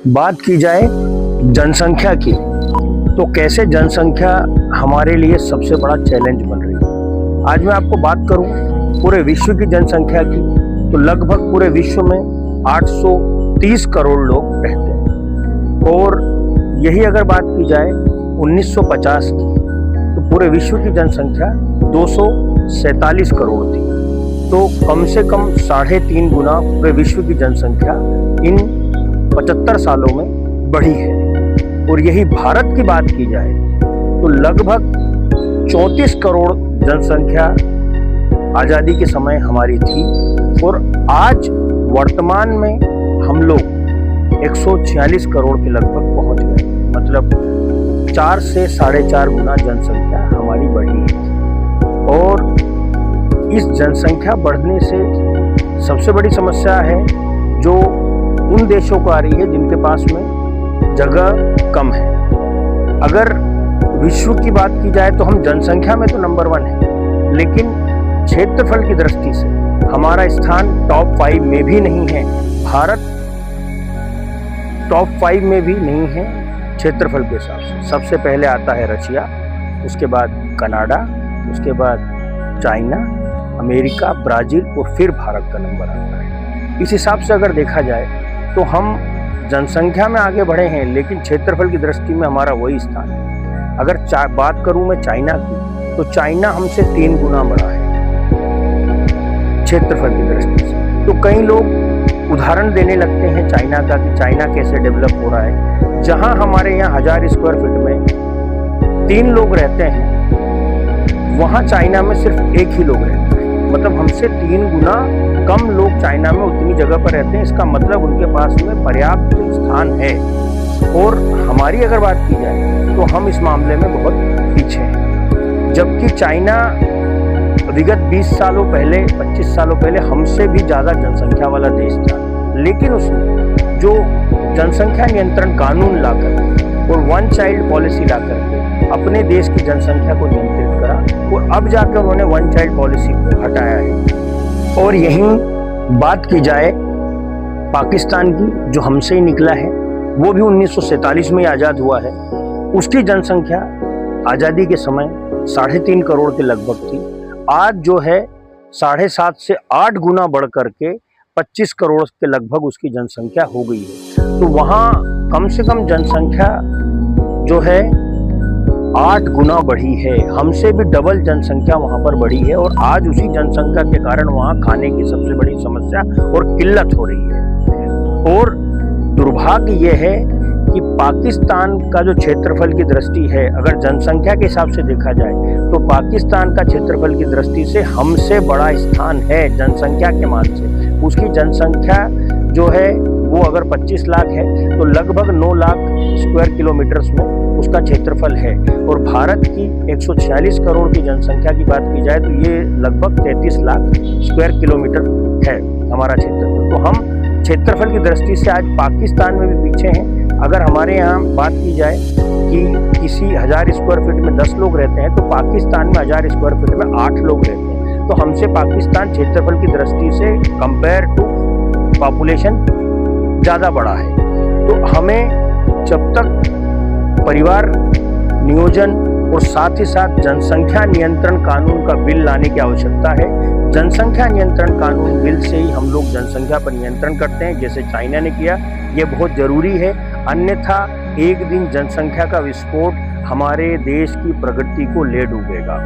बात की जाए जनसंख्या की, तो कैसे जनसंख्या हमारे लिए सबसे बड़ा चैलेंज बन रही है। आज मैं आपको बात करूं पूरे विश्व की जनसंख्या की, तो लगभग पूरे विश्व में 830 करोड़ लोग रहते हैं। और यही अगर बात की जाए 1950 की, तो पूरे विश्व की जनसंख्या 247 करोड़ थी। तो कम से कम 3.5 गुना पूरे विश्व की जनसंख्या इन 75 सालों में बढ़ी है। और यही भारत की बात की जाए तो लगभग 34 करोड़ जनसंख्या आज़ादी के समय हमारी थी, और आज वर्तमान में हम लोग 146 करोड़ के लगभग पहुंच गए। मतलब 4 से 4.5 गुना जनसंख्या हमारी बढ़ी है। और इस जनसंख्या बढ़ने से सबसे बड़ी समस्या है जो उन देशों को आ रही है जिनके पास में जगह कम है। अगर विश्व की बात की जाए तो हम जनसंख्या में तो नंबर 1 है, लेकिन क्षेत्रफल की दृष्टि से हमारा स्थान टॉप 5 में भी नहीं है। भारत टॉप 5 में भी नहीं है क्षेत्रफल के हिसाब से। सबसे पहले आता है रशिया, उसके बाद कनाडा, उसके बाद चाइना, अमेरिका, ब्राजील, और फिर भारत का नंबर आता है। इस हिसाब से अगर देखा जाए तो हम जनसंख्या में आगे बढ़े हैं, लेकिन क्षेत्रफल की दृष्टि में हमारा वही स्थान है। अगर बात करूं मैं चाइना की, तो चाइना हमसे 3 गुना बड़ा है क्षेत्रफल की दृष्टि से। तो कई लोग उदाहरण देने लगते हैं चाइना का कि चाइना कैसे डेवलप हो रहा है। जहां हमारे यहाँ 1000 स्क्वायर फीट में 3 लोग रहते हैं, वहां चाइना में सिर्फ 1 ही लोग रहते हैं। मतलब हमसे 3 गुना कम लोग चाइना में उतनी जगह पर रहते हैं। इसका मतलब उनके पास में पर्याप्त स्थान है। और हमारी अगर बात की जाए तो हम इस मामले में बहुत पीछे हैं। जबकि चाइना विगत 20 सालों पहले, 25 सालों पहले हमसे भी ज़्यादा जनसंख्या वाला देश था, लेकिन उसने जो जनसंख्या नियंत्रण कानून लाकर और 1 चाइल्ड पॉलिसी लाकर अपने देश की जनसंख्या को नियंत्रित करा, और अब जाकर उन्होंने 1 चाइल्ड पॉलिसी को हटाया है। और यहीं बात की जाए पाकिस्तान की, जो हमसे ही निकला है, वो भी 1947 में आज़ाद हुआ है। उसकी जनसंख्या आज़ादी के समय 3.5 करोड़ के लगभग थी। आज जो है 7.5 से 8 गुना बढ़ करके 25 करोड़ के लगभग उसकी जनसंख्या हो गई है। तो वहाँ कम से कम जनसंख्या जो है 8 गुना बढ़ी है। हमसे भी डबल जनसंख्या वहाँ पर बढ़ी है। और आज उसी जनसंख्या के कारण वहाँ खाने की सबसे बड़ी समस्या और किल्लत हो रही है। और दुर्भाग्य ये है कि पाकिस्तान का जो क्षेत्रफल की दृष्टि है, अगर जनसंख्या के हिसाब से देखा जाए तो पाकिस्तान का क्षेत्रफल की दृष्टि से हमसे बड़ा स्थान है जनसंख्या के मान से। उसकी जनसंख्या जो है वो अगर 25 लाख है तो लगभग 9 लाख स्क्वायर किलोमीटर्स में उसका क्षेत्रफल है। और भारत की 146 करोड़ की जनसंख्या की बात की जाए तो ये लगभग 33 लाख स्क्वायर किलोमीटर है हमारा क्षेत्रफल। तो हम क्षेत्रफल की दृष्टि से आज पाकिस्तान में भी पीछे हैं। अगर हमारे यहाँ बात की जाए कि किसी 1000 स्क्वायर फीट में 10 लोग रहते हैं, तो पाकिस्तान में 1000 स्क्वायर फीट में 8 लोग रहते हैं। तो हमसे पाकिस्तान क्षेत्रफल की दृष्टि से कंपेयर टू पॉपुलेशन ज़्यादा बड़ा है। तो हमें जब तक परिवार नियोजन और साथ ही साथ जनसंख्या नियंत्रण कानून का बिल लाने की आवश्यकता है। जनसंख्या नियंत्रण कानून बिल से ही हम लोग जनसंख्या पर नियंत्रण करते हैं, जैसे चाइना ने किया। ये बहुत जरूरी है, अन्यथा एक दिन जनसंख्या का विस्फोट हमारे देश की प्रगति को ले डूबेगा।